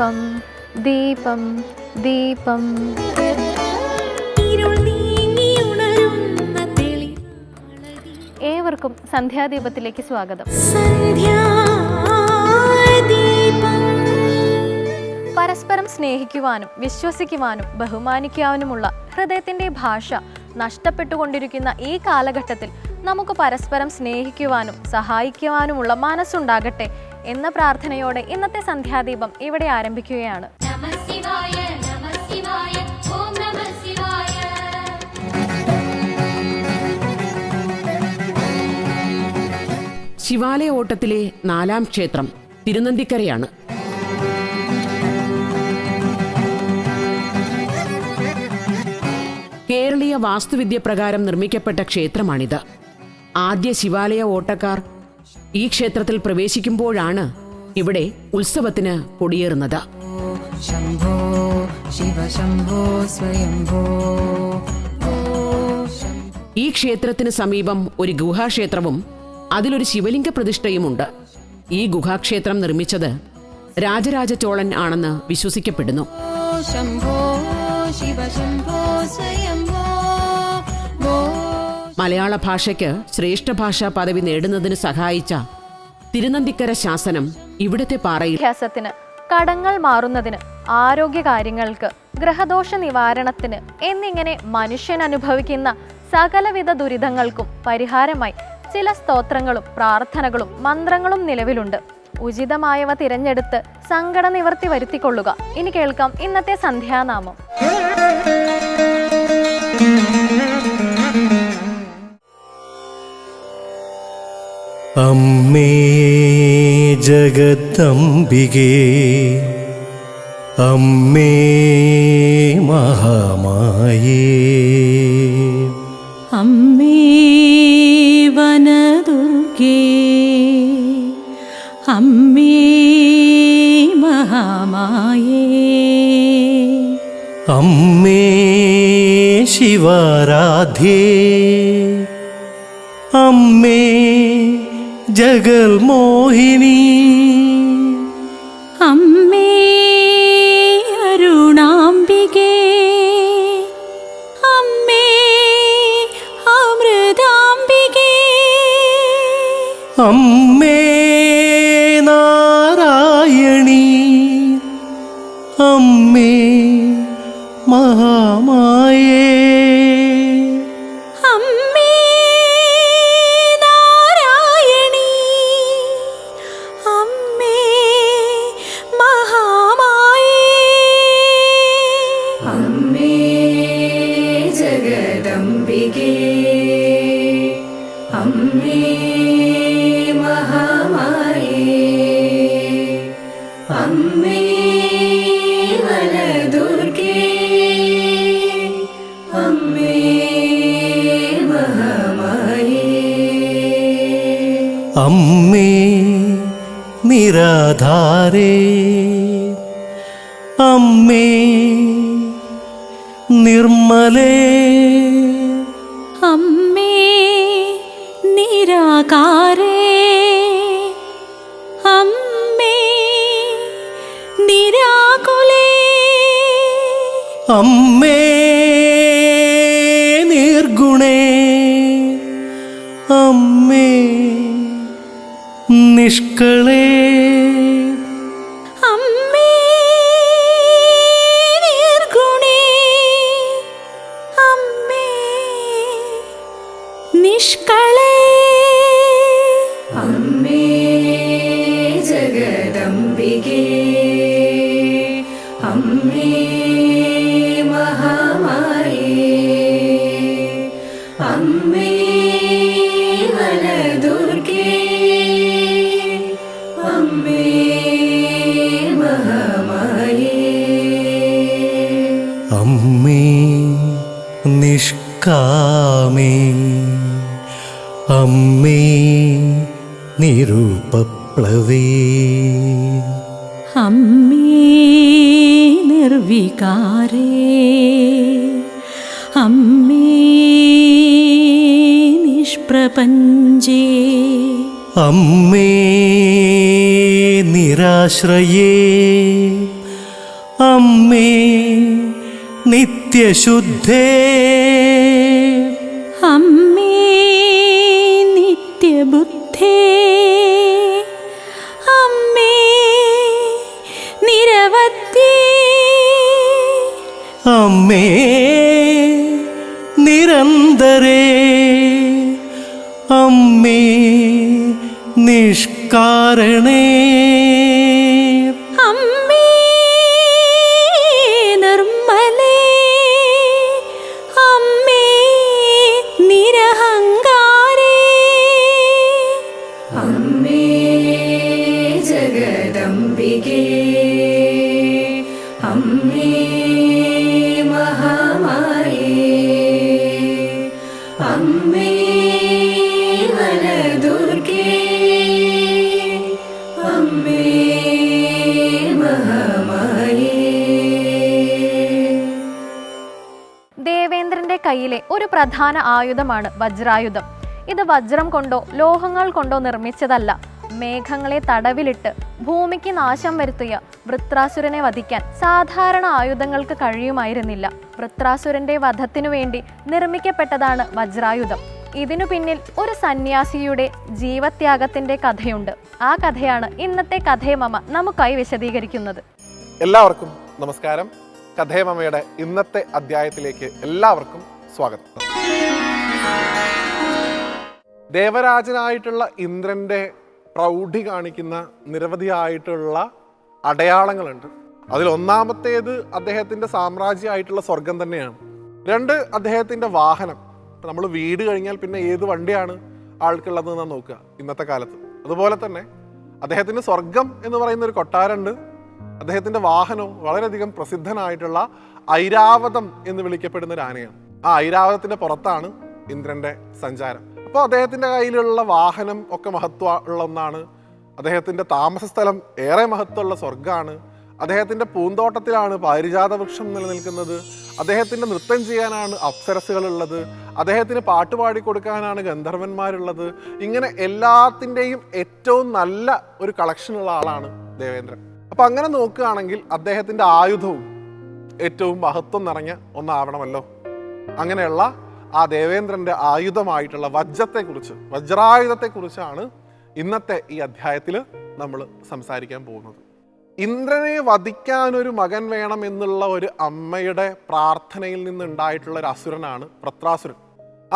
ദീപം ദീപം ദീപം. ഏവർക്കും സന്ധ്യാദീപത്തിലേക്ക് സ്വാഗതം. പരസ്പരം സ്നേഹിക്കുവാനും വിശ്വസിക്കുവാനും ബഹുമാനിക്കാനുമുള്ള ഹൃദയത്തിൻ്റെ ഭാഷ നഷ്ടപ്പെട്ടുകൊണ്ടിരിക്കുന്ന ഈ കാലഘട്ടത്തിൽ നമുക്ക് പരസ്പരം സ്നേഹിക്കുവാനും സഹായിക്കുവാനുമുള്ള മനസ്സുണ്ടാകട്ടെ എന്ന പ്രാർത്ഥനയോടെ ഇന്നത്തെ സന്ധ്യാദീപം ഇവിടെ ആരംഭിക്കുകയാണ്. ശിവാലയ ഓട്ടത്തിലെ 4ാം ക്ഷേത്രം തിരുനന്ദിക്കരയാണ്. കേരളീയ വാസ്തുവിദ്യ പ്രകാരം നിർമ്മിക്കപ്പെട്ട ക്ഷേത്രമാണിത്. ആദ്യ ശിവാലയ ഓട്ടക്കാർ ഈ ക്ഷേത്രത്തിൽ പ്രവേശിക്കുമ്പോഴാണ് ഇവിടെ ഉത്സവത്തിന് കൊടിയേറുന്നത്. ഈ ക്ഷേത്രത്തിന് സമീപം ഒരു ഗുഹാക്ഷേത്രവും അതിലൊരു ശിവലിംഗ പ്രതിഷ്ഠയുമുണ്ട്. ഈ ഗുഹാക്ഷേത്രം നിർമ്മിച്ചത് രാജരാജ ചോളൻ ആണെന്ന് വിശ്വസിക്കപ്പെടുന്നു. മലയാള ഭാഷയ്ക്ക് ശ്രേഷ്ഠ ഭാഷാ പദവി നേടുന്നതിന് സഹായിച്ച തിരുനന്ദിക്കര ശാസനം ഇവിടുത്തെ പാറയിൽ വിദ്യാഭ്യാസത്തിന്, കടങ്ങൾ മാറുന്നതിന്, ആരോഗ്യകാര്യങ്ങൾക്ക്, ഗ്രഹദോഷ നിവാരണത്തിന് എന്നിങ്ങനെ മനുഷ്യൻ അനുഭവിക്കുന്ന സകലവിധ ദുരിതങ്ങൾക്കും പരിഹാരമായി ചില സ്തോത്രങ്ങളും പ്രാർത്ഥനകളും മന്ത്രങ്ങളും നിലവിലുണ്ട്. ഉചിതമായവ തിരഞ്ഞെടുത്ത് സങ്കട നിവർത്തി വരുത്തിക്കൊള്ളുക. ഇനി കേൾക്കാം ഇന്നത്തെ സന്ധ്യാനാമം. അമ്മേ ജഗദംബികേ, അമ്മേ മഹാമായേ, അമ്മേ വനദുർഗേ, അമ്മേ മഹാമായേ, അമ്മേ ശിവാരാധ്യേ, അമ്മേ ജഗൽമോഹിനി, അമ്മേ അരുണാംബികേ, അമ്മേ അമൃതാംബികേ, അമ്മേ നാരായണി, അമ്മേ മഹാമായേ, അമ്മേ നാരായണി, അമ്മേ മഹാമായേ, അമ്മേ ജഗദംബികേ, അമ്മേ മഹാമായേ, അമ്മേ വനദുർഗേ, അമ്മേ മഹാമായേ, അമ്മേ നിരാധാരേ, അമ്മേ നിർമ്മലേ, അമ്മേ നിരാകാരേ, അമ്മേ നിരാകുലേ, അമ്മേ നിർഗുണേ, അമ്മേ നിഷ്കളേ, അമ്മേ നിർഗുണേ, അമ്മേ നിഷ്കളേ, അമ്മേ ജഗദംബികേ, അമ്മേ മഹാമായേ, അമ്മേ വനദുർഗേ, അമ്മേ മഹാമായേ, അമ്മേ നിഷ്കാമേ, അമ്മേ നിരൂപപ്ലവേ, അമ്മേ നിർവികാരേ, അമ്മേ നിഷ്പ്രപഞ്ചേ, അമ്മേ നിരാശ്രയേ, അമ്മേ നിത്യശുദ്ധേ അമ്മേ നിത്യബുദ്ധേ അമ്മേ നിരവധ്യേ അമ്മേ നിരന്തരേ അമ്മേ നിഷ്കാരണേ അമ്മേ നിർമ്മലേ അമ്മേ നിരഹങ്കാരേ അമ്മേ ജഗദംബികേ അമ്മേ മഹാമായേ അമ്മേ വനദുർഗേ അമ്മേ മഹാമായേ. ദേവേന്ദ്രന്റെ കയ്യിലെ ഒരു പ്രധാന ആയുധമാണ് വജ്രായുധം. ഇത് വജ്രം കൊണ്ടോ ലോഹങ്ങൾ കൊണ്ടോ നിർമ്മിച്ചതല്ല. മേഘങ്ങളെ തടവിലിട്ട് ഭൂമിക്ക് നാശം വരുത്തിയ വൃത്രാസുരനെ വധിക്കാൻ സാധാരണ ആയുധങ്ങൾക്ക് കഴിയുമായിരുന്നില്ല. വൃത്രാസുരന്റെ വധത്തിനു വേണ്ടി നിർമ്മിക്കപ്പെട്ടതാണ് വജ്രായുധം. ഇതിനു പിന്നിൽ ഒരു സന്യാസിയുടെ ജീവത്യാഗത്തിന്റെ കഥയുണ്ട്. ആ കഥയാണ് ഇന്നത്തെ കഥേമമ നമുക്കായി വിശദീകരിക്കുന്നത്. എല്ലാവർക്കും നമസ്കാരം. കഥേമമയുടെ ഇന്നത്തെ അധ്യായത്തിലേക്ക് എല്ലാവർക്കും സ്വാഗതം. ദേവരാജനായിട്ടുള്ള ഇന്ദ്രന്റെ പ്രൗഢി കാണിക്കുന്ന നിരവധിയായിട്ടുള്ള അടയാളങ്ങളുണ്ട്. അതിൽ ഒന്നാമത്തേത് അദ്ദേഹത്തിന്റെ സാമ്രാജ്യമായിട്ടുള്ള സ്വർഗം തന്നെയാണ്. രണ്ട്, അദ്ദേഹത്തിന്റെ വാഹനം. നമ്മൾ വീട് കഴിഞ്ഞാൽ പിന്നെ ഏത് വണ്ടിയാണ് ആൾക്കുള്ളതെന്ന് നോക്കുക ഇന്നത്തെ കാലത്ത്. അതുപോലെ തന്നെ അദ്ദേഹത്തിന് സ്വർഗം എന്ന് പറയുന്ന ഒരു കൊട്ടാരമുണ്ട്. അദ്ദേഹത്തിന്റെ വാഹനവും വളരെയധികം പ്രസിദ്ധനായിട്ടുള്ള ഐരാവതം എന്ന് വിളിക്കപ്പെടുന്ന ഒരു ആനയാണ്. ആ ഐരാവതത്തിന്റെ പുറത്താണ് ഇന്ദ്രന്റെ സഞ്ചാരം. അപ്പോൾ അദ്ദേഹത്തിന്റെ കയ്യിലുള്ള വാഹനം ഒക്കെ മഹത്വമുള്ള ഒന്നാണ്. അദ്ദേഹത്തിന്റെ താമസ സ്ഥലം ഏറെ മഹത്വമുള്ള സ്വർഗ്ഗമാണ്. അദ്ദേഹത്തിന്റെ പൂന്തോട്ടത്തിലാണ് പാരിജാത വൃക്ഷം നിലനിൽക്കുന്നത്. അദ്ദേഹത്തിന്റെ നൃത്തം ചെയ്യാനാണ് അപ്സരസുകളുള്ളത്. അദ്ദേഹത്തിന് പാട്ടുപാടി കൊടുക്കാനാണ് ഗന്ധർവന്മാരുള്ളത്. ഇങ്ങനെ എല്ലാത്തിൻ്റെയും ഏറ്റവും നല്ല ഒരു കളക്ഷനുള്ള ആളാണ് ദേവേന്ദ്രൻ. അപ്പം അങ്ങനെ നോക്കുകയാണെങ്കിൽ അദ്ദേഹത്തിന്റെ ആയുധവും ഏറ്റവും മഹത്വം നിറഞ്ഞ ഒന്നാവണമല്ലോ. അങ്ങനെയുള്ള ആ ദേവേന്ദ്രന്റെ ആയുധമായിട്ടുള്ള വജ്രായുധത്തെക്കുറിച്ചാണ് ഇന്നത്തെ ഈ അധ്യായത്തിൽ നമ്മൾ സംസാരിക്കാൻ പോകുന്നത്. ഇന്ദ്രനെ വധിക്കാനൊരു മകൻ വേണം എന്നുള്ള ഒരു അമ്മയുടെ പ്രാർത്ഥനയിൽ നിന്നുണ്ടായിട്ടുള്ള ഒരു അസുരനാണ് വൃത്രാസുരൻ.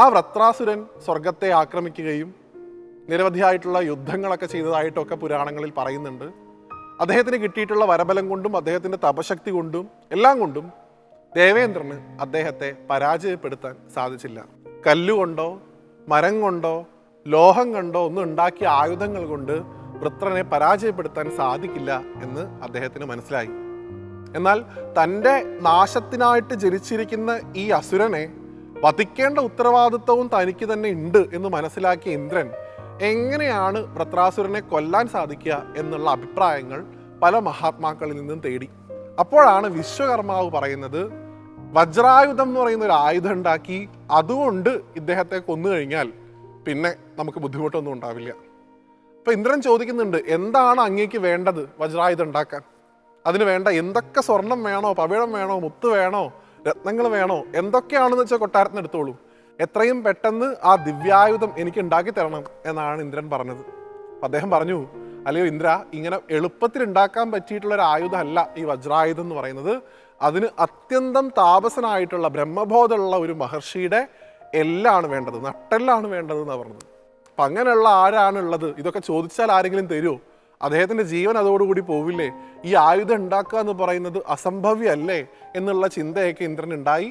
ആ വൃത്രാസുരൻ സ്വർഗത്തെ ആക്രമിക്കുകയും നിരവധിയായിട്ടുള്ള യുദ്ധങ്ങളൊക്കെ ചെയ്തതായിട്ടൊക്കെ പുരാണങ്ങളിൽ പറയുന്നുണ്ട്. അദ്ദേഹത്തിന് കിട്ടിയിട്ടുള്ള വരബലം കൊണ്ടും അദ്ദേഹത്തിൻ്റെ തപശക്തി കൊണ്ടും എല്ലാം കൊണ്ടും ദേവേന്ദ്രന് അദ്ദേഹത്തെ പരാജയപ്പെടുത്താൻ സാധിച്ചില്ല. കല്ലുകൊണ്ടോ മരം കൊണ്ടോ ലോഹം കൊണ്ടോ ഒന്നും ഉണ്ടാക്കിയ ആയുധങ്ങൾ കൊണ്ട് വൃത്രനെ പരാജയപ്പെടുത്താൻ സാധിക്കില്ല എന്ന് അദ്ദേഹത്തിന് മനസ്സിലായി. എന്നാൽ തൻ്റെ നാശത്തിനായിട്ട് ജനിച്ചിരിക്കുന്ന ഈ അസുരനെ വധിക്കേണ്ട ഉത്തരവാദിത്വവും തനിക്ക് തന്നെ ഉണ്ട് എന്ന് മനസ്സിലാക്കിയ ഇന്ദ്രൻ എങ്ങനെയാണ് വൃത്രാസുരനെ കൊല്ലാൻ സാധിക്കുക എന്നുള്ള അഭിപ്രായങ്ങൾ പല മഹാത്മാക്കളിൽ നിന്നും തേടി. അപ്പോഴാണ് വിശ്വകർമാവ് പറയുന്നത്, വജ്രായുധം എന്ന് പറയുന്ന ഒരു ആയുധം ഉണ്ടാക്കി അതുകൊണ്ട് ഇദ്ദേഹത്തെ കൊന്നു കഴിഞ്ഞാൽ പിന്നെ നമുക്ക് ബുദ്ധിമുട്ടൊന്നും ഉണ്ടാവില്ല. അപ്പം ഇന്ദ്രൻ ചോദിക്കുന്നുണ്ട്, എന്താണ് അങ്ങേക്ക് വേണ്ടത് വജ്രായുധം ഉണ്ടാക്കാൻ? അതിന് വേണ്ട എന്തൊക്കെ സ്വർണം വേണോ, പവിഴം വേണോ, മുത്ത് വേണോ, രത്നങ്ങൾ വേണോ, എന്തൊക്കെയാണെന്ന് വെച്ചാൽ കൊട്ടാരത്തിന് എടുത്തോളൂ. എത്രയും പെട്ടെന്ന് ആ ദിവ്യായുധം എനിക്ക് ഉണ്ടാക്കി തരണം എന്നാണ് ഇന്ദ്രൻ പറഞ്ഞത്. അപ്പം അദ്ദേഹം പറഞ്ഞു, അല്ലയോ ഇന്ദ്ര, ഇങ്ങനെ എളുപ്പത്തിൽ ഉണ്ടാക്കാൻ പറ്റിയിട്ടുള്ള ഒരു ആയുധമല്ല ഈ വജ്രായുധം എന്ന് പറയുന്നത്. അതിന് അത്യന്തം താപസനായിട്ടുള്ള ബ്രഹ്മബോധമുള്ള ഒരു മഹർഷിയുടെ എല്ലാണ് വേണ്ടത്, നട്ടെല്ലാണ് വേണ്ടത് എന്നാണ് പറഞ്ഞത്. അപ്പം അങ്ങനെയുള്ള ആരാണുള്ളത്? ഇതൊക്കെ ചോദിച്ചാൽ ആരെങ്കിലും തരുമോ? അദ്ദേഹത്തിൻ്റെ ജീവൻ അതോടുകൂടി പോവില്ലേ? ഈ ആയുധം ഉണ്ടാക്കുക എന്ന് പറയുന്നത് അസംഭവ്യമല്ലേ എന്നുള്ള ചിന്തയൊക്കെ ഇന്ദ്രൻ ഉണ്ടായി.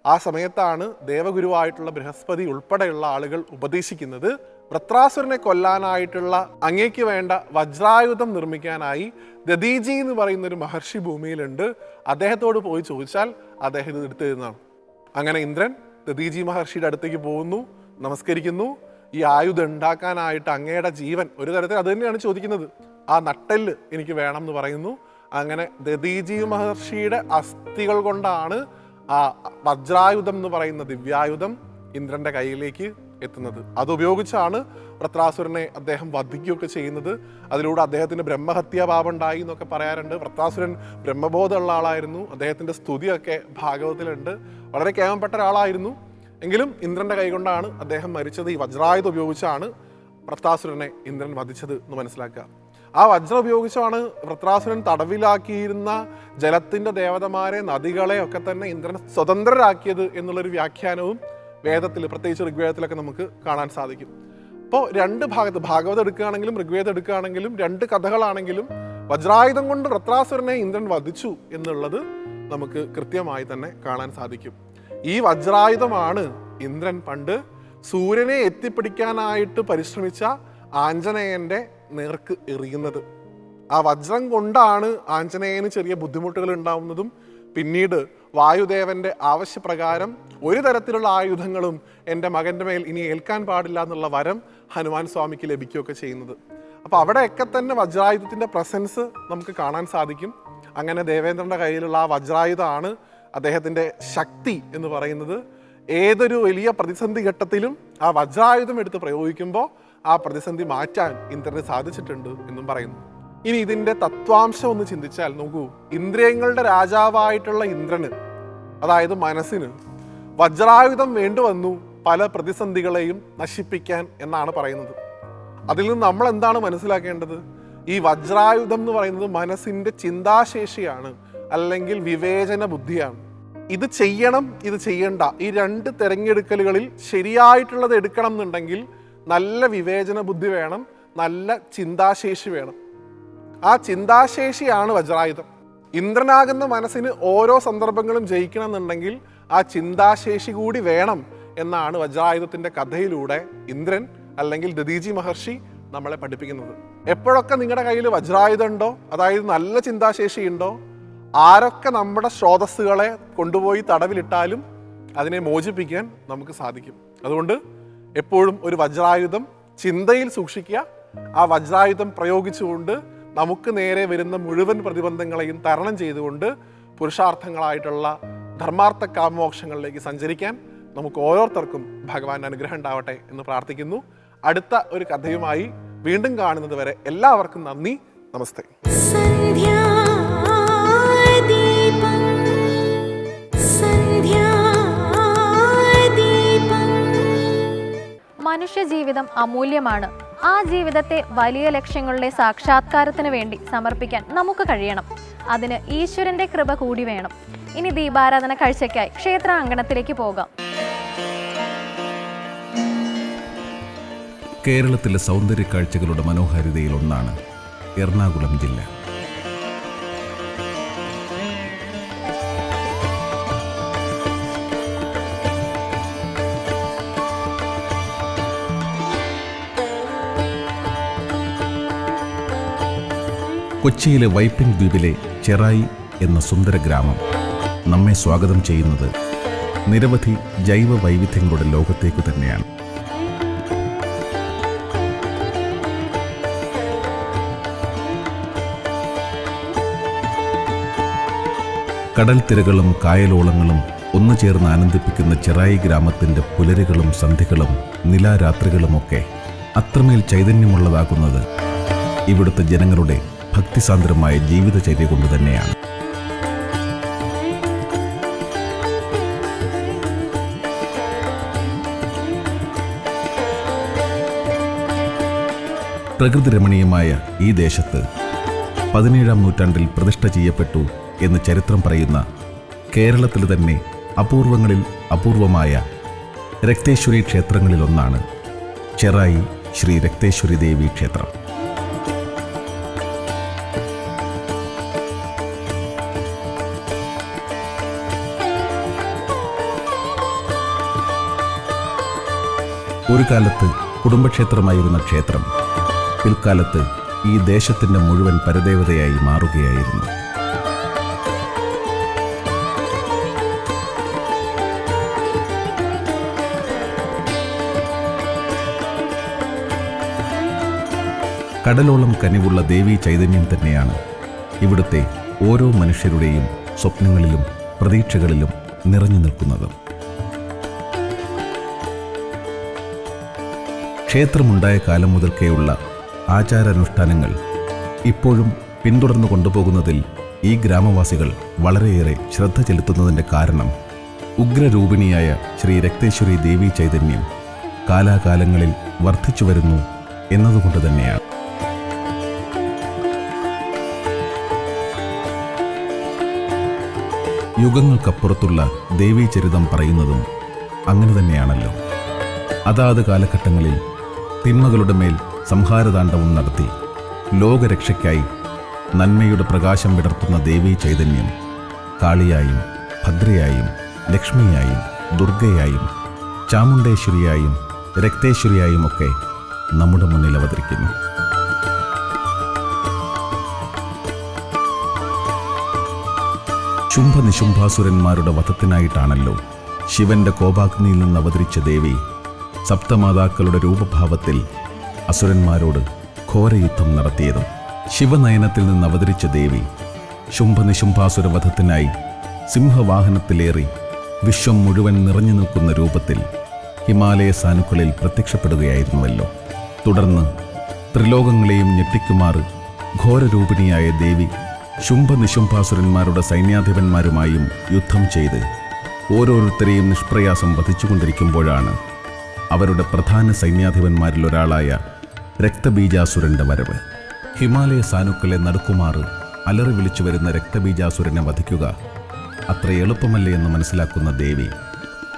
ആ സമയത്താണ് ദേവഗുരുവായിട്ടുള്ള ബൃഹസ്പതി ഉൾപ്പെടെയുള്ള ആളുകൾ ഉപദേശിക്കുന്നത്, വൃത്രാസുരനെ കൊല്ലാനായിട്ടുള്ള അങ്ങേക്ക് വേണ്ട വജ്രായുധം നിർമ്മിക്കാനായി ദദീജി എന്ന് പറയുന്ന ഒരു മഹർഷി ഭൂമിയിലുണ്ട്, അദ്ദേഹത്തോട് പോയി ചോദിച്ചാൽ അദ്ദേഹം ഇത് എടുത്തു തരുന്നതാണ്. അങ്ങനെ ഇന്ദ്രൻ ദദീജി മഹർഷിയുടെ അടുത്തേക്ക് പോകുന്നു, നമസ്കരിക്കുന്നു. ഈ ആയുധം ഉണ്ടാക്കാനായിട്ട് അങ്ങയുടെ ജീവൻ, ഒരു തരത്തിൽ അത് തന്നെയാണ് ചോദിക്കുന്നത്, ആ നട്ടെല്ല് എനിക്ക് വേണം എന്ന് പറയുന്നു. അങ്ങനെ ദദീജി മഹർഷിയുടെ അസ്ഥികൾ കൊണ്ടാണ് ആ വജ്രായുധം എന്ന് പറയുന്ന ദിവ്യായുധം ഇന്ദ്രന്റെ കയ്യിലേക്ക് എത്തുന്നത്. അതുപയോഗിച്ചാണ് വൃത്രാസുരനെ അദ്ദേഹം വധിക്കുകയൊക്കെ ചെയ്യുന്നത്. അതിലൂടെ അദ്ദേഹത്തിന് ബ്രഹ്മഹത്യാ പാപം ഉണ്ടായി എന്നൊക്കെ പറയാറുണ്ട്. വൃത്രാസുരൻ ബ്രഹ്മബോധമുള്ള ആളായിരുന്നു. അദ്ദേഹത്തിൻ്റെ സ്തുതിയൊക്കെ ഭാഗവതത്തിലുണ്ട്. വളരെ കേമപ്പെട്ട ഒരാളായിരുന്നു. എങ്കിലും ഇന്ദ്രൻ്റെ കൈകൊണ്ടാണ് അദ്ദേഹം മരിച്ചത്. ഈ വജ്രായുധം ഉപയോഗിച്ചാണ് വൃത്രാസുരനെ ഇന്ദ്രൻ വധിച്ചത് എന്ന് മനസ്സിലാക്കുക. ആ വജ്രം ഉപയോഗിച്ചാണ് വൃത്രാസുരൻ തടവിലാക്കിയിരുന്ന ജലത്തിൻ്റെ ദേവതമാരെ, നദികളെ ഒക്കെ തന്നെ ഇന്ദ്രൻ സ്വതന്ത്രരാക്കിയത് എന്നുള്ളൊരു വ്യാഖ്യാനവും വേദത്തിൽ, പ്രത്യേകിച്ച് ഋഗ്വേദത്തിലൊക്കെ നമുക്ക് കാണാൻ സാധിക്കും. അപ്പോൾ രണ്ട് ഭാഗത്ത്, ഭാഗവതം എടുക്കുകയാണെങ്കിലും ഋഗ്വേദം എടുക്കുകയാണെങ്കിലും, രണ്ട് കഥകളാണെങ്കിലും വജ്രായുധം കൊണ്ട് വൃത്രാസുരനെ ഇന്ദ്രൻ വധിച്ചു എന്നുള്ളത് നമുക്ക് കൃത്യമായി തന്നെ കാണാൻ സാധിക്കും. ഈ വജ്രായുധമാണ് ഇന്ദ്രൻ പണ്ട് സൂര്യനെ എത്തിപ്പിടിക്കാനായിട്ട് പരിശ്രമിച്ച ആഞ്ജനേയൻ്റെ നേർക്ക് എറിയുന്നത്. ആ വജ്രം കൊണ്ടാണ് ആഞ്ജനേയന് ചെറിയ ബുദ്ധിമുട്ടുകൾ ഉണ്ടാവുന്നതും പിന്നീട് വായുദേവന്റെ ആവശ്യപ്രകാരം ഒരു തരത്തിലുള്ള ആയുധങ്ങളും എൻ്റെ മകൻ്റെ മേൽ ഇനി ഏൽക്കാൻ പാടില്ല എന്നുള്ള വരം ഹനുമാൻ സ്വാമിക്ക് ലഭിക്കുകയൊക്കെ ചെയ്യുന്നത്. അപ്പോൾ അവിടെയൊക്കെ തന്നെ വജ്രായുധത്തിൻ്റെ പ്രസൻസ് നമുക്ക് കാണാൻ സാധിക്കും. അങ്ങനെ ദേവേന്ദ്രൻ്റെ കയ്യിലുള്ള ആ വജ്രായുധമാണ് അദ്ദേഹത്തിൻ്റെ ശക്തി എന്ന് പറയുന്നത്. ഏതൊരു വലിയ പ്രതിസന്ധി ഘട്ടത്തിലും ആ വജ്രായുധം എടുത്ത് പ്രയോഗിക്കുമ്പോൾ ആ പ്രതിസന്ധി മാറ്റാൻ ഇന്ദ്രന് സാധിച്ചിട്ടുണ്ട് എന്നും പറയുന്നു. ഇനി ഇതിൻ്റെ തത്വാംശം ഒന്ന് ചിന്തിച്ചാൽ നോക്കൂ, ഇന്ദ്രിയങ്ങളുടെ രാജാവായിട്ടുള്ള ഇന്ദ്രന്, അതായത് മനസ്സിന്, വജ്രായുധം വേണ്ടിവന്നു പല പ്രതിസന്ധികളെയും നശിപ്പിക്കാൻ എന്നാണ് പറയുന്നത്. അതിൽ നിന്ന് നമ്മൾ എന്താണ് മനസ്സിലാക്കേണ്ടത്? ഈ വജ്രായുധം എന്ന് പറയുന്നത് മനസ്സിൻ്റെ ചിന്താശേഷിയാണ്, അല്ലെങ്കിൽ വിവേചന ബുദ്ധിയാണ്. ഇത് ചെയ്യണം, ഇത് ചെയ്യണ്ട, ഈ രണ്ട് തിരഞ്ഞെടുക്കലുകളിൽ ശരിയായിട്ടുള്ളത് എടുക്കണം എന്നുണ്ടെങ്കിൽ നല്ല വിവേചന ബുദ്ധി വേണം, നല്ല ചിന്താശേഷി വേണം. ആ ചിന്താശേഷിയാണ് വജ്രായുധം. ഇന്ദ്രനാകുന്ന മനസ്സിന് ഓരോ സന്ദർഭങ്ങളും ജയിക്കണം എന്നുണ്ടെങ്കിൽ ആ ചിന്താശേഷി കൂടി വേണം എന്നാണ് വജ്രായുധത്തിൻ്റെ കഥയിലൂടെ ഇന്ദ്രൻ അല്ലെങ്കിൽ ദദീജി മഹർഷി നമ്മളെ പഠിപ്പിക്കുന്നത്. എപ്പോഴൊക്കെ നിങ്ങളുടെ കയ്യിൽ വജ്രായുധം ഉണ്ടോ, അതായത് നല്ല ചിന്താശേഷി ഉണ്ടോ, ആരൊക്കെ നമ്മുടെ സ്രോതസ്സുകളെ കൊണ്ടുപോയി തടവിലിട്ടാലും അതിനെ മോചിപ്പിക്കാൻ നമുക്ക് സാധിക്കും. അതുകൊണ്ട് എപ്പോഴും ഒരു വജ്രായുധം ചിന്തയിൽ സൂക്ഷിക്കുക. ആ വജ്രായുധം പ്രയോഗിച്ചുകൊണ്ട് നമുക്ക് നേരെ വരുന്ന മുഴുവൻ പ്രതിബന്ധങ്ങളെയും തരണം ചെയ്തുകൊണ്ട് പുരുഷാർത്ഥങ്ങളായിട്ടുള്ള ധർമാർത്ഥ കാമോക്ഷങ്ങളിലേക്ക് സഞ്ചരിക്കാൻ നമുക്ക് ഓരോരുത്തർക്കും ഭഗവാന്റെ അനുഗ്രഹം ഉണ്ടാവട്ടെ എന്ന് പ്രാർത്ഥിക്കുന്നു. അടുത്ത ഒരു കഥയുമായി വീണ്ടും കാണുന്നത് വരെ എല്ലാവർക്കും നന്ദി, നമസ്തേ. മനുഷ്യ ജീവിതം അമൂല്യമാണ്. ആ ജീവിതത്തെ വലിയ ലക്ഷ്യങ്ങളുടെ സാക്ഷാത്കാരത്തിന് വേണ്ടി സമർപ്പിക്കാൻ നമുക്ക് കഴിയണം. അതിന് ഈശ്വരന്റെ കൃപ കൂടി വേണം. ഇനി ദീപാരാധന കാഴ്ചയ്ക്കായി ക്ഷേത്ര അങ്കണത്തിലേക്ക് പോകാം. കേരളത്തിലെ സൗന്ദര്യ കാഴ്ചകളുടെ മനോഹാരിതയിൽ ഒന്നാണ് എറണാകുളം ജില്ല. കൊച്ചിയിലെ വൈപ്പിൻ ദ്വീപിലെ ചെറായി എന്ന സുന്ദര ഗ്രാമം നമ്മെ സ്വാഗതം ചെയ്യുന്നത് നിരവധി ജൈവ വൈവിധ്യങ്ങളുടെ ലോകത്തേക്കു തന്നെയാണ്. കടൽ തിരകളും കായലോളങ്ങളും ഒന്നു ചേർന്ന് ആനന്ദിപ്പിക്കുന്ന ചെറായി ഗ്രാമത്തിൻ്റെ പുലരുകളും സന്ധ്യകളും നിലാരാത്രികളുമൊക്കെ അത്രമേൽ ചൈതന്യമുള്ളതാകുന്നത് ഇവിടുത്തെ ജനങ്ങളുടെ ഭക്തിസാന്ദ്രമായ ജീവിതചര്യ കൊണ്ട് തന്നെയാണ്. പ്രകൃതിരമണീയമായ ഈ ദേശത്ത് 17-ാം നൂറ്റാണ്ടിൽ പ്രതിഷ്ഠ ചെയ്യപ്പെട്ടു എന്ന് ചരിത്രം പറയുന്ന കേരളത്തിൽ തന്നെ അപൂർവങ്ങളിൽ അപൂർവമായ രക്തേശ്വരി ക്ഷേത്രങ്ങളിലൊന്നാണ് ചെറായി ശ്രീ രക്തേശ്വരി ദേവി ക്ഷേത്രം. ഒരു കാലത്ത് കുടുംബക്ഷേത്രമായിരുന്ന ക്ഷേത്രം പിൽക്കാലത്ത് ഈ ദേശത്തിൻ്റെ മുഴുവൻ പരദേവതയായി മാറുകയായിരുന്നു. കടലോളം കനിവുള്ള ദേവീ ചൈതന്യം തന്നെയാണ് ഇവിടുത്തെ ഓരോ മനുഷ്യരുടെയും സ്വപ്നങ്ങളിലും പ്രതീക്ഷകളിലും നിറഞ്ഞു നിൽക്കുന്നത്. ക്ഷേത്രമുണ്ടായ കാലം മുതൽക്കേയുള്ള ആചാരാനുഷ്ഠാനങ്ങൾ ഇപ്പോഴും പിന്തുടർന്നു കൊണ്ടുപോകുന്നതിൽ ഈ ഗ്രാമവാസികൾ വളരെയേറെ ശ്രദ്ധ ചെലുത്തുന്നതിൻ്റെ കാരണം ഉഗ്രരൂപിണിയായ ശ്രീ രക്തേശ്വരി ദേവി ചൈതന്യം കാലാകാലങ്ങളിൽ വർദ്ധിച്ചു വരുന്നു എന്നതുകൊണ്ട് തന്നെയാണ്. യുഗങ്ങൾക്കപ്പുറത്തുള്ള ദേവീചരിതം പറയുന്നതും അങ്ങനെ തന്നെയാണല്ലോ. അതാത് കാലഘട്ടങ്ങളിൽ തിന്മകളുടെ മേൽ സംഹാരതാണ്ഡവം നടത്തി ലോകരക്ഷയ്ക്കായി നന്മയുടെ പ്രകാശം വിടർത്തുന്ന ദേവീ ചൈതന്യം കാളിയായും ഭദ്രയായും ലക്ഷ്മിയായും ദുർഗയായും ചാമുണ്ടേശ്വരിയായും രക്തേശ്വരിയായും ഒക്കെ നമ്മുടെ മുന്നിൽ അവതരിക്കുന്നു. ശുംഭനിശുംഭാസുരന്മാരുടെ വധത്തിനായിട്ടാണല്ലോ ശിവന്റെ കോപാഗ്നിയിൽ നിന്ന് അവതരിച്ച ദേവി സപ്തമാതാക്കളുടെ രൂപഭാവത്തിൽ അസുരന്മാരോട് ഘോരയുദ്ധം നടത്തിയതും. ശിവനയനത്തിൽ നിന്ന് അവതരിച്ച ദേവി ശുംഭനിശുംഭാസുര വധത്തിനായി സിംഹവാഹനത്തിലേറി വിശ്വം മുഴുവൻ നിറഞ്ഞു നിൽക്കുന്ന രൂപത്തിൽ ഹിമാലയ സാനുക്കളിൽ പ്രത്യക്ഷപ്പെടുകയായിരുന്നുവല്ലോ. തുടർന്ന് ത്രിലോകങ്ങളെയും ഞെട്ടിക്കുമാറ് ഘോരരൂപിണിയായ ദേവി ശുംഭനിശുംഭാസുരന്മാരുടെ സൈന്യാധിപന്മാരുമായും യുദ്ധം ചെയ്ത് ഓരോരുത്തരെയും നിഷ്പ്രയാസം വധിച്ചുകൊണ്ടിരിക്കുമ്പോഴാണ് അവരുടെ പ്രധാന സൈന്യാധിപന്മാരിൽ ഒരാളായ രക്തബീജാസുരന്റെ വരവ്. ഹിമാലയ സാനുക്കളെ നടുക്കുമാറ് അലറി വിളിച്ചു വരുന്ന രക്തബീജാസുരനെ വധിക്കുക അത്ര എളുപ്പമല്ലേ എന്ന് മനസ്സിലാക്കുന്ന ദേവി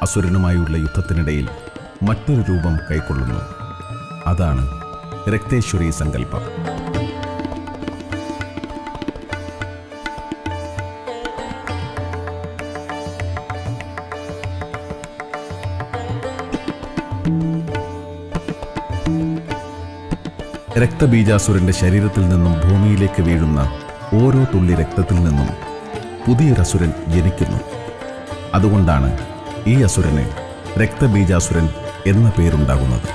അസുരനുമായുള്ള യുദ്ധത്തിനിടയിൽ മറ്റൊരു രൂപം കൈക്കൊള്ളുന്നു. അതാണ് രക്തേശ്വരി സങ്കല്പം. രക്തബീജാസുരന്റെ ശരീരത്തിൽ നിന്നും ഭൂമിയിലേക്ക് വീഴുന്ന ഓരോ തുള്ളി രക്തത്തിൽ നിന്നും പുതിയൊരസുരൻ ജനിക്കുന്നു. അതുകൊണ്ടാണ് ഈ അസുരന് രക്തബീജാസുരൻ എന്ന പേരുണ്ടാകുന്നത്.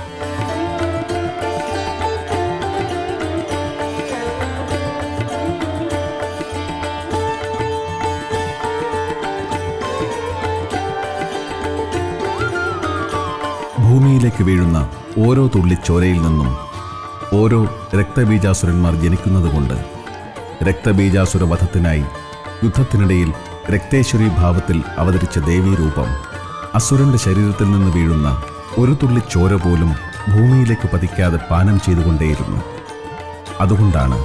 ഭൂമിയിലേക്ക് വീഴുന്ന ഓരോ തുള്ളി ചോരയിൽ നിന്നും ഓരോ രക്തബീജാസുരന്മാർ ജനിക്കുന്നതുകൊണ്ട് രക്തബീജാസുര വധത്തിനായി യുദ്ധത്തിനിടയിൽ രക്തേശ്വരി ഭാവത്തിൽ അവതരിച്ച ദേവീരൂപം അസുരന്റെ ശരീരത്തിൽ നിന്ന് വീഴുന്ന ഒരു തുള്ളി ചോര പോലും ഭൂമിയിലേക്ക് പതിക്കാതെ പാനം ചെയ്തുകൊണ്ടേയിരുന്നു. അതുകൊണ്ടാണ്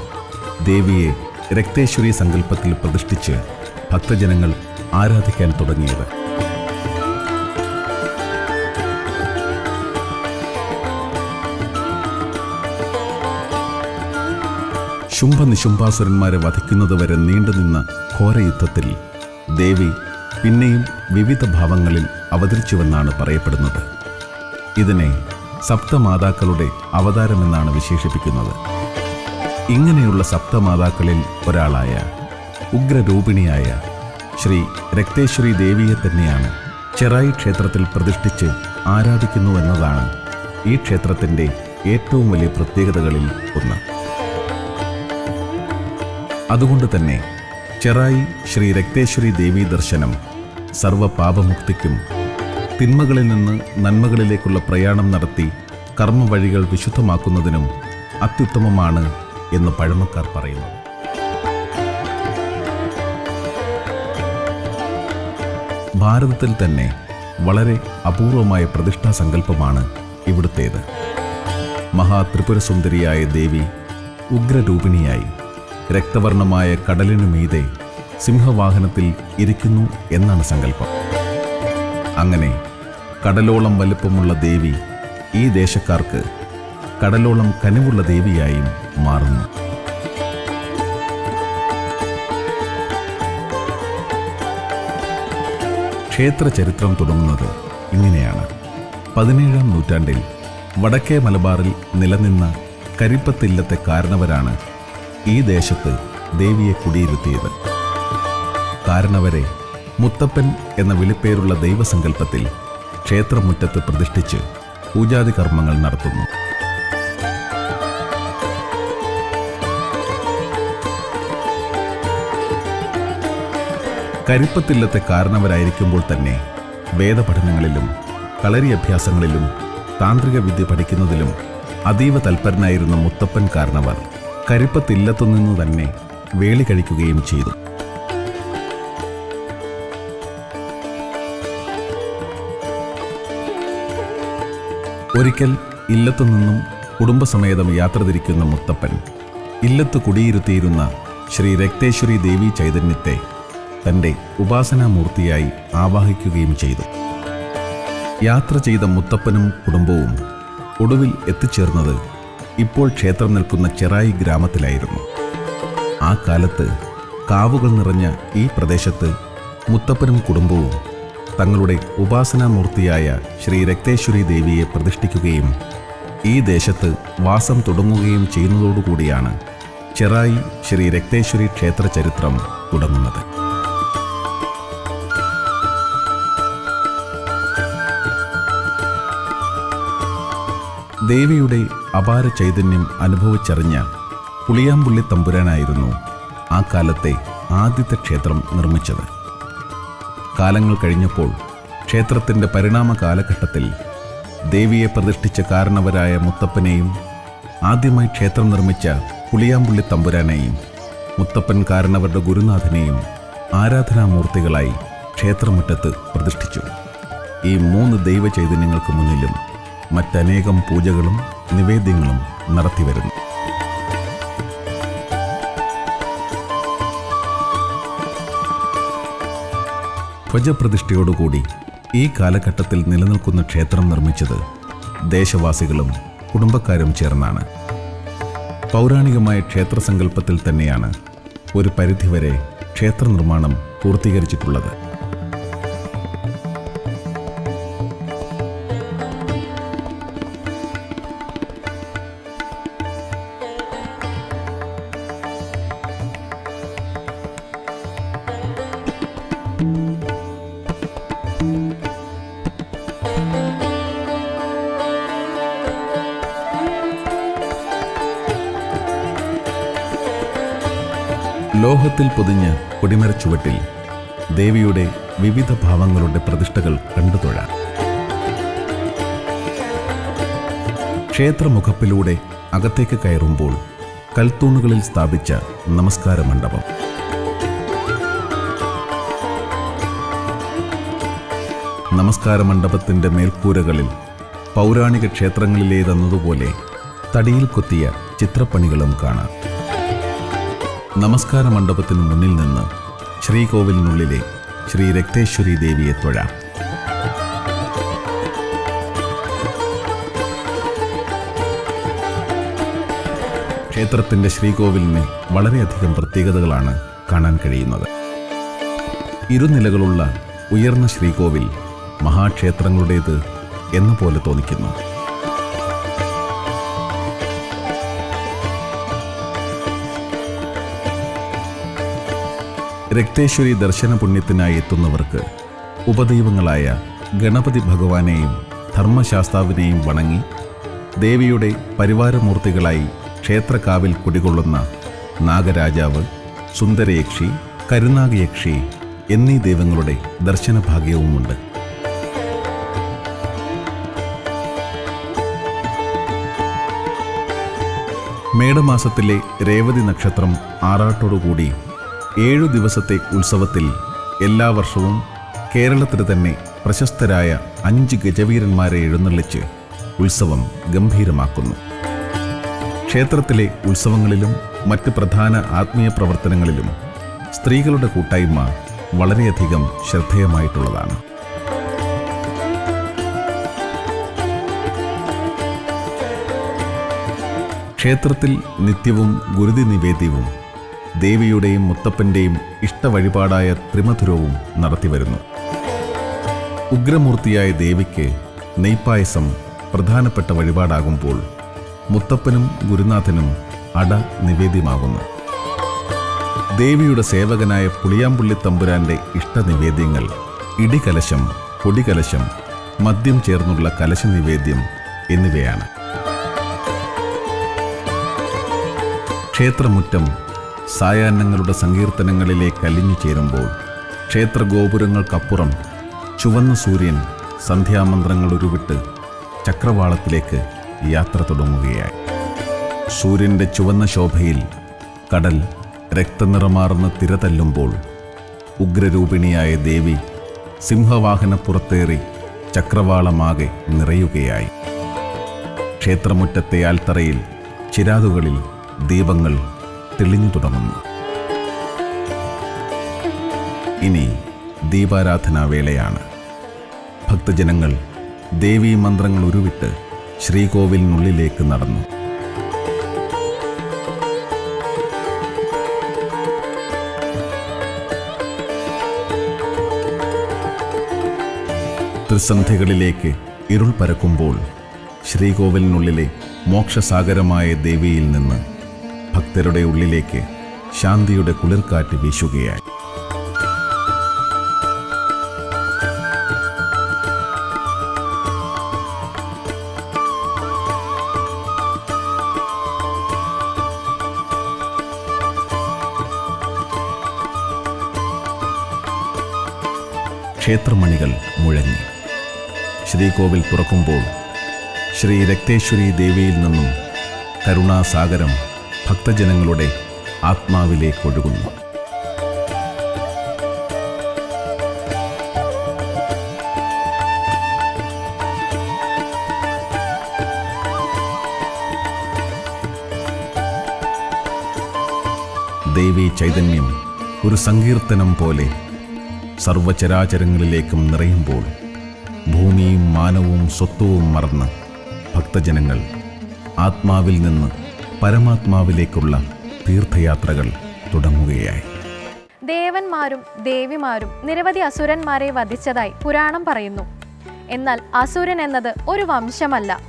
ദേവിയെ രക്തേശ്വരി സങ്കല്പത്തിൽ പ്രതിഷ്ഠിച്ച് ഭക്തജനങ്ങൾ ആരാധിക്കാൻ തുടങ്ങിയത്. ശുംഭനിശുംഭാസുരന്മാരെ വധിക്കുന്നതുവരെ നീണ്ടുനിന്ന ഘോരയുദ്ധത്തിൽ ദേവി പിന്നെയും വിവിധ ഭാവങ്ങളിൽ അവതരിച്ചുവെന്നാണ് പറയപ്പെടുന്നത്. ഇതിനെ സപ്തമാതാക്കളുടെ അവതാരമെന്നാണ് വിശേഷിപ്പിക്കുന്നത്. ഇങ്ങനെയുള്ള സപ്തമാതാക്കളിൽ ഒരാളായ ഉഗ്രരൂപിണിയായ ശ്രീ രക്തേശ്വരി ദേവിയെ തന്നെയാണ് ചെറായി ക്ഷേത്രത്തിൽ പ്രതിഷ്ഠിച്ച് ആരാധിക്കുന്നുവെന്നതാണ് ഈ ക്ഷേത്രത്തിൻ്റെ ഏറ്റവും വലിയ പ്രത്യേകതകളിൽ ഒന്ന്. അതുകൊണ്ട് തന്നെ ചെറായി ശ്രീ രക്തേശ്വരി ദേവീ ദർശനം സർവപാപമുക്തിക്കും തിന്മകളിൽ നിന്ന് നന്മകളിലേക്കുള്ള പ്രയാണം നടത്തി കർമ്മവഴികൾ വിശുദ്ധമാക്കുന്നതിനും അത്യുത്തമമാണ് എന്ന് പഴമക്കാർ പറയുന്നു. ഭാരതത്തിൽ തന്നെ വളരെ അപൂർവമായ പ്രതിഷ്ഠാ സങ്കല്പമാണ് ഇവിടുത്തേത്. മഹാത്രിപുരസുന്ദരിയായ ദേവി ഉഗ്രരൂപിണിയായി രക്തവർണമായ കടലിനു മീതെ സിംഹവാഹനത്തിൽ ഇരിക്കുന്നു എന്നാണ് സങ്കല്പം. അങ്ങനെ കടലോളം വലിപ്പമുള്ള ദേവി ഈ ദേശക്കാർക്ക് കടലോളം കനിവുള്ള ദേവിയായും മാറുന്നു. ക്ഷേത്ര ചരിത്രം തുടങ്ങുന്നത് ഇങ്ങനെയാണ്. 17-ാം നൂറ്റാണ്ടിൽ വടക്കേ മലബാറിൽ നിലനിന്ന കരിപ്പത്തില്ലത്തെ കാരണവരാണ് ഈ ദേശത്ത് ദേവിയെ കുടിയിരുത്തിയത്. കാരണവരെ മുത്തപ്പൻ എന്ന വിളിപ്പേരുള്ള ദൈവസങ്കല്പത്തിൽ ക്ഷേത്രമുറ്റത്ത് പ്രതിഷ്ഠിച്ച് പൂജാതി കർമ്മങ്ങൾ നടത്തുന്നു. കരിപ്പത്തില്ലത്തെ കാരണവരായിരിക്കുമ്പോൾ തന്നെ വേദപഠനങ്ങളിലും കളരി അഭ്യാസങ്ങളിലും താന്ത്രിക വിദ്യ പഠിക്കുന്നതിലും അതീവ തൽപരനായിരുന്ന മുത്തപ്പൻ കാരണവർ കരിപ്പത്തില്ലത്തുനിന്നു തന്നെ വേളി കഴിക്കുകയും ചെയ്തു. ഒരിക്കൽ ഇല്ലത്തുനിന്നും കുടുംബസമേതം യാത്ര തിരിക്കുന്ന മുത്തപ്പൻ ഇല്ലത്ത് കുടിയിരുത്തിയിരുന്ന ശ്രീ രക്തേശ്വരി ദേവി ചൈതന്യത്തെ തൻ്റെ ഉപാസനാമൂർത്തിയായി ആവാഹിക്കുകയും ചെയ്തു. യാത്ര ചെയ്ത മുത്തപ്പനും കുടുംബവും ഒടുവിൽ എത്തിച്ചേർന്നത് ഇപ്പോൾ ക്ഷേത്രം നിൽക്കുന്ന ചെറായി ഗ്രാമത്തിലായിരുന്നു. ആ കാലത്ത് കാവുകൾ നിറഞ്ഞ ഈ പ്രദേശത്ത് മുത്തപ്പനും കുടുംബവും തങ്ങളുടെ ഉപാസനാമൂർത്തിയായ ശ്രീ രക്തേശ്വരി ദേവിയെ പ്രതിഷ്ഠിക്കുകയും ഈ ദേശത്ത് വാസം തുടങ്ങുകയും ചെയ്യുന്നതോടുകൂടിയാണ് ചെറായി ശ്രീ രക്തേശ്വരി ക്ഷേത്ര ചരിത്രം തുടങ്ങുന്നത്. ദേവിയുടെ അപാര ചൈതന്യം അനുഭവിച്ചറിഞ്ഞ പുളിയാമ്പുള്ളി തമ്പുരാനായിരുന്നു ആ കാലത്തെ ആദ്യത്തെ ക്ഷേത്രം നിർമ്മിച്ചത്. കാലങ്ങൾ കഴിഞ്ഞപ്പോൾ ക്ഷേത്രത്തിൻ്റെ പരിണാമ കാലഘട്ടത്തിൽ ദേവിയെ പ്രതിഷ്ഠിച്ച കാരണവരായ മുത്തപ്പനെയും ആദ്യമായി ക്ഷേത്രം നിർമ്മിച്ച പുളിയാമ്പുള്ളി തമ്പുരാനെയും മുത്തപ്പൻ കാരണവരുടെ ഗുരുനാഥനെയും ആരാധനാമൂർത്തികളായി ക്ഷേത്രമുറ്റത്ത് പ്രതിഷ്ഠിച്ചു. ഈ 3 ദൈവചൈതന്യങ്ങൾക്ക് മുന്നിലും മറ്റനേകം പൂജകളും നിവേദ്യങ്ങളും നടത്തിവരുന്നു. ധ്വജപ്രതിഷ്ഠയോടുകൂടി ഈ കാലഘട്ടത്തിൽ നിലനിൽക്കുന്ന ക്ഷേത്രം നിർമ്മിച്ചത് ദേശവാസികളും കുടുംബക്കാരും ചേർന്നാണ്. പൗരാണികമായ ക്ഷേത്രസങ്കല്പത്തിൽ തന്നെയാണ് ഒരു പരിധിവരെ ക്ഷേത്ര നിർമ്മാണം പൂർത്തീകരിച്ചിട്ടുള്ളത്. ലോഹത്തിൽ പൊതിഞ്ഞ കൊടിമരച്ചുവട്ടിൽ ദേവിയുടെ വിവിധ ഭാവങ്ങളുടെ പ്രതിഷ്ഠകൾ കണ്ടുതൊഴാം. ക്ഷേത്രമുഖപ്പിലൂടെ അകത്തേക്ക് കയറുമ്പോൾ കൽത്തൂണുകളിൽ സ്ഥാപിച്ച നമസ്കാര മണ്ഡപം, നമസ്കാര മണ്ഡപത്തിൻ്റെ മേൽക്കൂരകളിൽ പൗരാണിക ക്ഷേത്രങ്ങളിലേതെന്നതുപോലെ തടിയിൽ കൊത്തിയ ചിത്രപ്പണികളും കാണാം. നമസ്കാര മണ്ഡപത്തിനു മുന്നിൽ നിന്ന് ശ്രീകോവിലിനുള്ളിലെ ശ്രീ രക്തേശ്വരി ദേവിയെ തൊഴാം. ക്ഷേത്രത്തിൻ്റെ ശ്രീകോവിലിന് വളരെയധികം പ്രത്യേകതകളാണ് കാണാൻ കഴിയുന്നത്. ഇരുനിലകളുള്ള ഉയർന്ന ശ്രീകോവിൽ മഹാക്ഷേത്രങ്ങളുടേത് എന്ന പോലെ തോന്നിക്കുന്നു. രക്തേശ്വരി ദർശന പുണ്യത്തിനായി എത്തുന്നവർക്ക് ഉപദൈവങ്ങളായ ഗണപതി ഭഗവാനെയും ധർമ്മശാസ്താവിനെയും വണങ്ങി ദേവിയുടെ പരിവാരമൂർത്തികളായി ക്ഷേത്രകാവിൽ കുടികൊള്ളുന്ന നാഗരാജാവ്, സുന്ദരയക്ഷി, കരുനാഗയക്ഷി എന്നീ ദൈവങ്ങളുടെ ദർശനഭാഗ്യവുമുണ്ട്. മേടമാസത്തിലെ രേവതി നക്ഷത്രം ആറാട്ടോടുകൂടി 7 ദിവസത്തെ ഉത്സവത്തിൽ എല്ലാ വർഷവും കേരളത്തിൽ തന്നെ പ്രശസ്തരായ 5 ഗജവീരന്മാരെ എഴുന്നള്ളിച്ച് ഉത്സവം ഗംഭീരമാക്കുന്നു. ക്ഷേത്രത്തിലെ ഉത്സവങ്ങളിലും മറ്റ് പ്രധാന ആത്മീയ പ്രവർത്തനങ്ങളിലും സ്ത്രീകളുടെ കൂട്ടായ്മ വളരെയധികം ശ്രദ്ധേയമായിട്ടുള്ളതാണ്. ക്ഷേത്രത്തിൽ നിത്യവും ഗുരുതി നിവേദ്യവും ദേവിയുടെയും മുത്തപ്പൻ്റെയും ഇഷ്ടവഴിപാടായ ത്രിമധുരവും നടത്തിവരുന്നു. ഉഗ്രമൂർത്തിയായ ദേവിക്ക് നെയ്പായസം പ്രധാനപ്പെട്ട വഴിപാടാകുമ്പോൾ മുത്തപ്പനും ഗുരുനാഥനും അട നിവേദ്യമാകുന്നു. ദേവിയുടെ സേവകനായ പുളിയാമ്പുള്ളി തമ്പുരാന്റെ ഇഷ്ടനിവേദ്യങ്ങൾ ഇടികലശം, പൊടികലശം, മദ്യം ചേർന്നുള്ള കലശ നിവേദ്യം എന്നിവയാണ്. ക്ഷേത്രമുറ്റം സായാഹ്നങ്ങളുടെ സങ്കീർത്തനങ്ങളിലേക്ക് അലിഞ്ഞു ചേരുമ്പോൾ ക്ഷേത്രഗോപുരങ്ങൾക്കപ്പുറം ചുവന്ന സൂര്യൻ സന്ധ്യാമന്ത്രങ്ങൾ ഉരുവിട്ട് ചക്രവാളത്തിലേക്ക് യാത്ര തുടങ്ങുകയായി. സൂര്യൻ്റെ ചുവന്ന ശോഭയിൽ കടൽ രക്തനിറമാർന്ന് തിരതല്ലുമ്പോൾ ഉഗ്രരൂപിണിയായ ദേവി സിംഹവാഹനപ്പുറത്തേറി ചക്രവാളമാകെ നിറയുകയായി. ക്ഷേത്രമുറ്റത്തെ ആൽത്തറയിൽ ചിരാതുകളിൽ ദീപങ്ങൾ തെളിഞ്ഞു തുടങ്ങുന്നു. ഇനി ദീപാരാധനാവേളയാണ്. ഭക്തജനങ്ങൾ ദേവീ മന്ത്രങ്ങൾ ഉരുവിട്ട് ശ്രീകോവിലിനുള്ളിലേക്ക് നടന്നു. ത്രിസന്ധികളിലേക്ക് ഇരുൾ പരക്കുമ്പോൾ ശ്രീകോവിലിനുള്ളിലെ മോക്ഷസാഗരമായ ദേവിയിൽ നിന്ന് ഭക്തരുടെ ഉള്ളിലേക്ക് ശാന്തിയുടെ കുളിർക്കാറ്റ് വീശുകയായി. ക്ഷേത്രമണികൾ മുഴങ്ങി. ശ്രീകോവിൽ തുറക്കുമ്പോൾ ശ്രീ രക്തേശ്വരി ദേവിയിൽ നിന്നും കരുണാസാഗരം ഭക്തജനങ്ങളുടെ ആത്മാവിലേക്കൊഴുകുന്നു. ദേവീ ചൈതന്യം ഒരു സങ്കീർത്തനം പോലെ സർവചരാചരങ്ങളിലേക്കും നിറയുമ്പോൾ ഭൂമിയും മാനവും സ്വത്വവും മറന്ന് ഭക്തജനങ്ങൾ ആത്മാവിൽ നിന്ന് പരമാത്മാവിലേക്കുള്ള തീർത്ഥയാത്രകൾ തുടങ്ങുകയായി. ദേവന്മാരും ദേവിമാരും നിരവധി അസുരന്മാരെ വധിച്ചതായി പുരാണം പറയുന്നു. എന്നാൽ അസുരൻ എന്നത് ഒരു വംശമല്ല,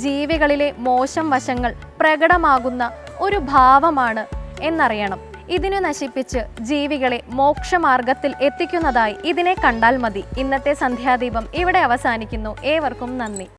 ജീവികളിലെ മോശം വശങ്ങൾ പ്രകടമാകുന്ന ഒരു ഭാവമാണ് എന്നറിയണം. ഇതിനെ നശിപ്പിച്ച് ജീവികളെ മോക്ഷമാർഗത്തിൽ എത്തിക്കുന്നതായി ഇതിനെ കണ്ടാൽ മതി. ഇന്നത്തെ സന്ധ്യാദീപം ഇവിടെ അവസാനിക്കുന്നു. ഏവർക്കും നന്ദി.